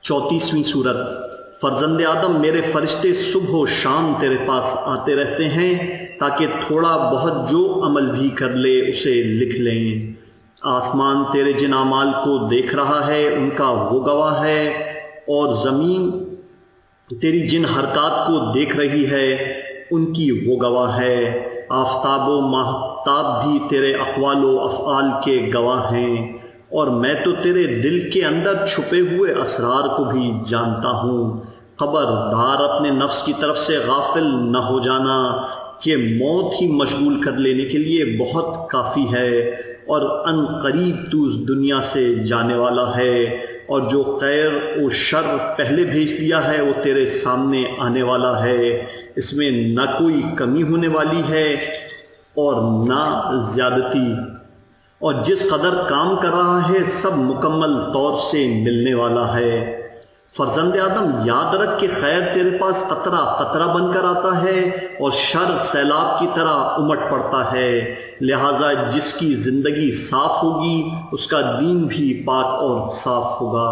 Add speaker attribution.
Speaker 1: 34ویں سورت۔ فرزند آدم، میرے فرشتے صبح و شام تیرے پاس آتے رہتے ہیں تاکہ تھوڑا بہت جو عمل بھی کر لے اسے لکھ لیں۔ آسمان تیرے جن اعمال کو دیکھ رہا ہے ان کا وہ گواہ ہے، اور زمین تیری جن حرکات کو دیکھ رہی ہے ان کی وہ گواہ ہے۔ آفتاب و ماہتاب بھی تیرے اقوال و افعال کے گواہ ہیں، اور میں تو تیرے دل کے اندر چھپے ہوئے اسرار کو بھی جانتا ہوں۔ خبردار اپنے نفس کی طرف سے غافل نہ ہو جانا کہ موت ہی مشغول کر لینے کے لیے بہت کافی ہے، اور ان قریب تو دنیا سے جانے والا ہے، اور جو خیر و شر پہلے بھیج دیا ہے وہ تیرے سامنے آنے والا ہے، اس میں نہ کوئی کمی ہونے والی ہے اور نہ زیادتی، اور جس قدر کام کر رہا ہے سب مکمل طور سے ملنے والا ہے۔ فرزند آدم، یاد رکھ کہ خیر تیرے پاس قطرہ قطرہ بن کر آتا ہے اور شر سیلاب کی طرح امٹ پڑتا ہے، لہٰذا جس کی زندگی صاف ہوگی اس کا دین بھی پاک اور صاف ہوگا۔